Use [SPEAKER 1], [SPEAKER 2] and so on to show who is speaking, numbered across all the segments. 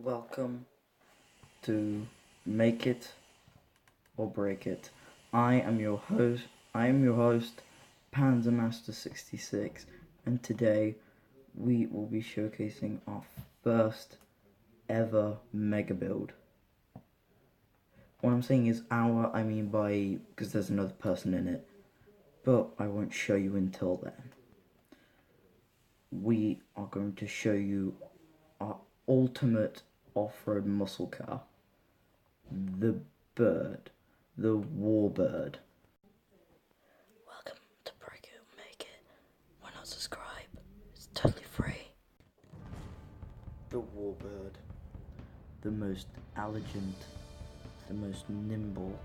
[SPEAKER 1] Welcome to Make It or Break It. I am your host, Panzermaster66, and today we will be showcasing our first ever mega build. What I'm saying is our, I mean by, because there's another person in it, but I won't show you until then. We are going to show you our ultimate off-road muscle car, the warbird. Welcome to Break It or Make It. Why not subscribe? It's totally free. The warbird, the most elegant, the most nimble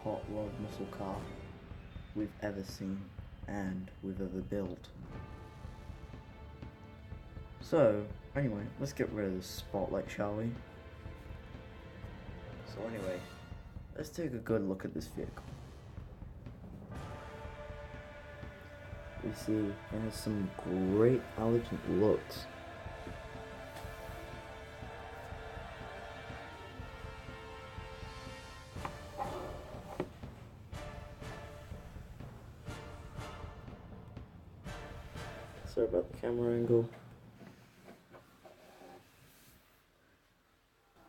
[SPEAKER 1] hot rod muscle car we've ever seen and we've ever built. So, anyway, let's get rid of this spotlight, shall we? So anyway, let's take a good look at this vehicle. We see it has some great elegant looks. Sorry about the camera angle.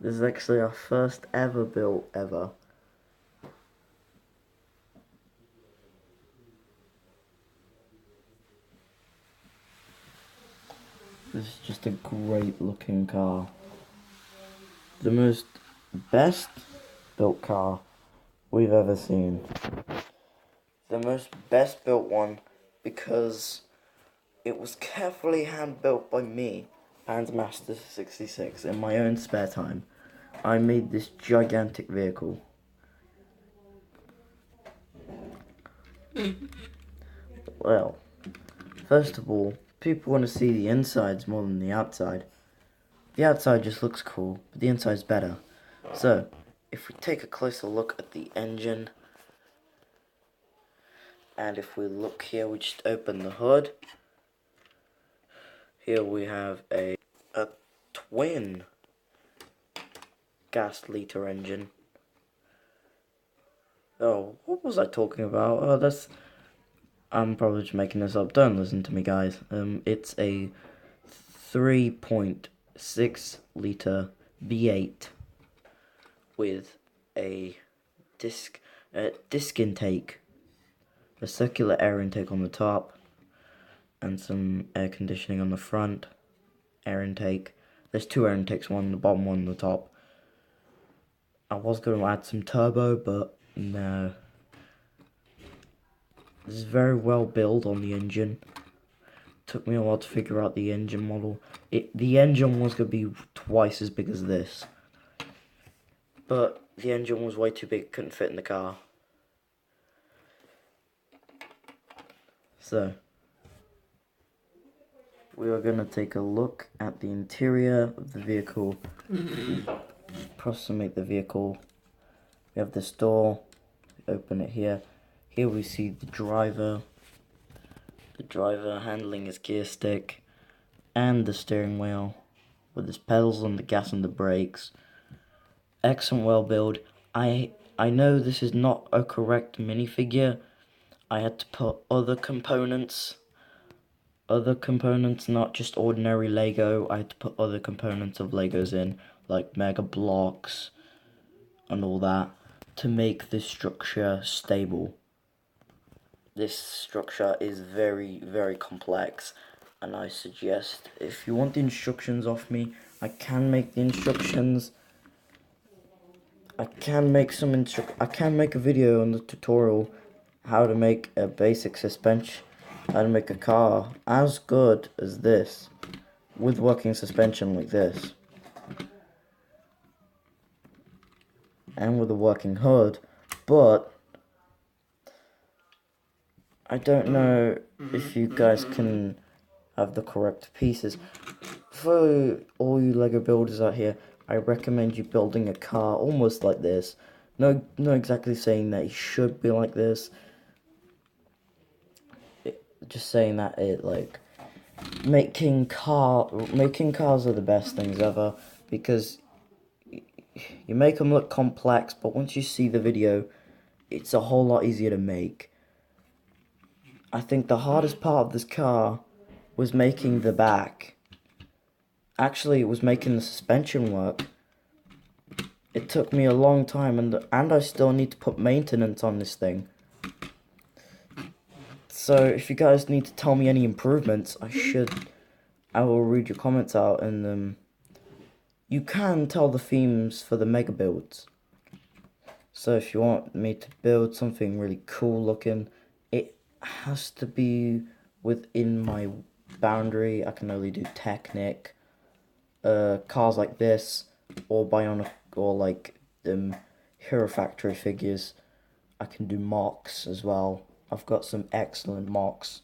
[SPEAKER 1] This is actually our first ever built ever. This is just a great looking car. The best built car we've ever seen. The most best built one because it was carefully hand built by me, Panzermaster66, in my own spare time. I made this gigantic vehicle. Well, first of all, people want to see the insides more than the outside. The outside just looks cool, but the inside's better. So, if we take a closer look at the engine, and if we look here, we just open the hood. Here we have a twin gas liter engine. Oh, what was I talking about? Oh, I'm probably just making this up. Don't listen to me, guys. It's a 3.6 liter V8 with a disc intake, a circular air intake on the top, and some air conditioning on the front. Air intake. There's two air intakes, one on the bottom, one on the top. I was going to add some turbo, but no. This is very well built on the engine. Took me a while to figure out the engine model. The engine was going to be twice as big as this, but the engine was way too big, couldn't fit in the car. So, we are going to take a look at the interior of the vehicle. Approximate the vehicle. We have this door. Open it here. Here we see the driver. The driver handling his gear stick and the steering wheel with his pedals on the gas and the brakes. Excellent well build. I know this is not a correct minifigure. I had to put other components, not just ordinary Lego. I had to put other components of Legos in, like mega blocks and all that, to make this structure stable. This structure is very, very complex, and I suggest if you want the instructions off me, I can make the instructions. I can make a video on the tutorial how to make a basic suspension, how to make a car as good as this with working suspension like this and with a working hood, but I don't know if you guys can have the correct pieces. For all you Lego builders out here, I recommend you building a car almost like this. No, not exactly saying that it should be like this. Just saying that making cars are the best things ever, because you make them look complex, but once you see the video, it's a whole lot easier to make. I think the hardest part of this car was making the back. Actually, it was making the suspension work. It took me a long time, and I still need to put maintenance on this thing. So if you guys need to tell me any improvements, I will read your comments out, and you can tell the themes for the mega builds. So if you want me to build something really cool looking, it has to be within my boundary. I can only do Technic, cars like this, or Bionic, or like Hero Factory figures. I can do mocks as well. I've got some excellent mocks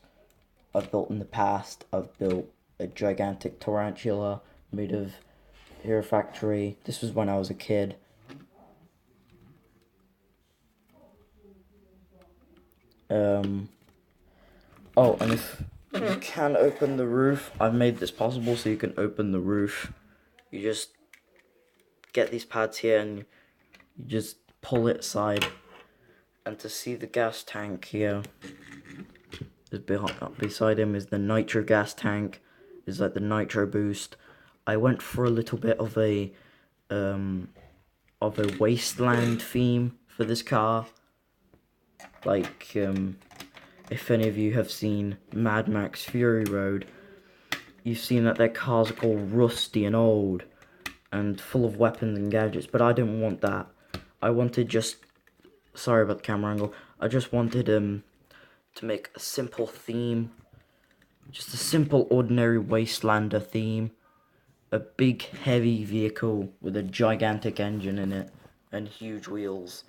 [SPEAKER 1] I've built in the past. I've built a gigantic tarantula made of Hero Factory. This was when I was a kid. Oh, and if you can open the roof, I've made this possible so you can open the roof. You just get these pads here and you just pull it aside. And to see the gas tank here, is beside him is the nitro gas tank. Is like the nitro boost. I went for a little bit of a wasteland theme for this car. Like if any of you have seen Mad Max Fury Road, you've seen that their cars are all rusty and old and full of weapons and gadgets, but I didn't want that. I wanted sorry about the camera angle, I just wanted to make a simple theme, just a simple ordinary Wastelander theme, a big heavy vehicle with a gigantic engine in it and huge wheels.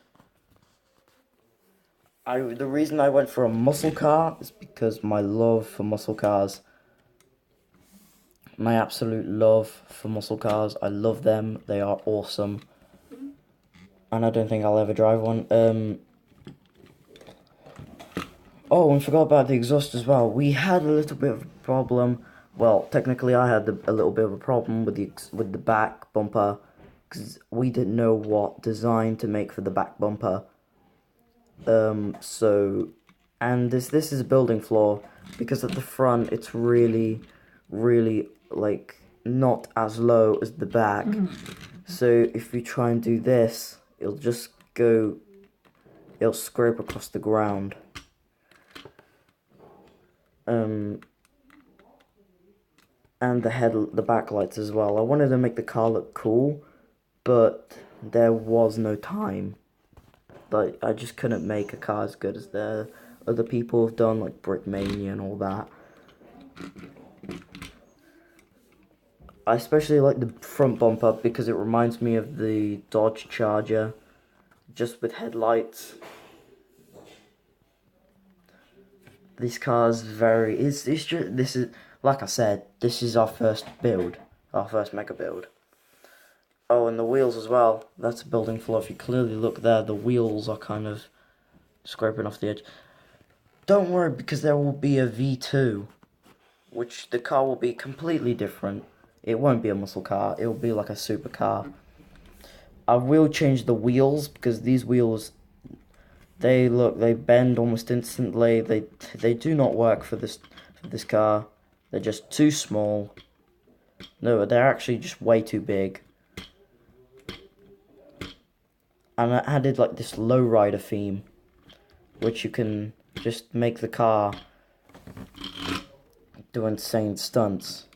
[SPEAKER 1] The reason I went for a muscle car is because my love for muscle cars. My absolute love for muscle cars. I love them. They are awesome. And I don't think I'll ever drive one. Oh, and forgot about the exhaust as well. We had a little bit of a problem. Well, technically I had a little bit of a problem with the back bumper, because we didn't know what design to make for the back bumper. And this is a building flaw, because at the front it's really like not as low as the back. So if you try and do this, it'll scrape across the ground. And the backlights as well. I wanted to make the car look cool, but there was no time. Like, I just couldn't make a car as good as the other people have done, like Brickmania and all that. I especially like the front bumper because it reminds me of the Dodge Charger, just with headlights. This car's this is, like I said, this is our first build, our first mega build. Oh, and the wheels as well. That's a building flaw. If you clearly look there, the wheels are kind of scraping off the edge. Don't worry, because there will be a V2, which the car will be completely different. It won't be a muscle car. It will be like a supercar. I will change the wheels, because these wheels, they bend almost instantly. They do not work for this car. They're just too small. No, they're actually just way too big. And I added like this lowrider theme, which you can just make the car do insane stunts.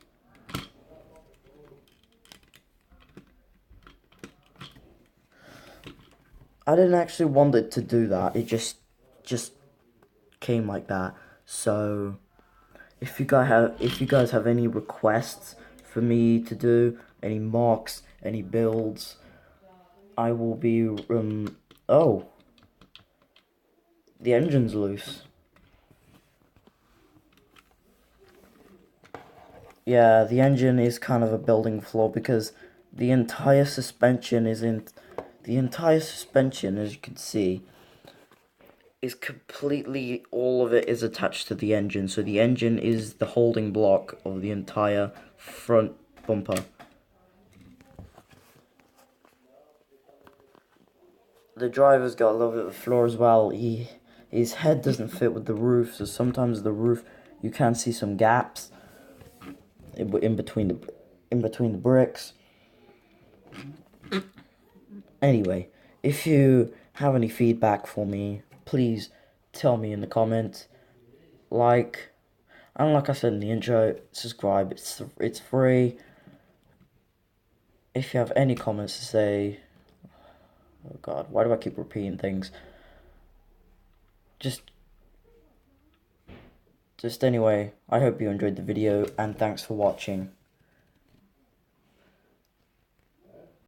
[SPEAKER 1] I didn't actually want it to do that. It just came like that. So if you guys have any requests for me to do, any mocks, any builds, I will be oh, the engine's loose. Yeah, the engine is kind of a building flaw, because the entire suspension, as you can see, is completely, all of it is attached to the engine. So the engine is the holding block of the entire front bumper. The driver's got a little bit of floor as well. His head doesn't fit with the roof, so sometimes the roof, you can see some gaps in between the bricks. Anyway, if you have any feedback for me, please tell me in the comments. And like I said in the intro, subscribe. It's free. If you have any comments to say, oh God, why do I keep repeating things? Just anyway, I hope you enjoyed the video, and thanks for watching.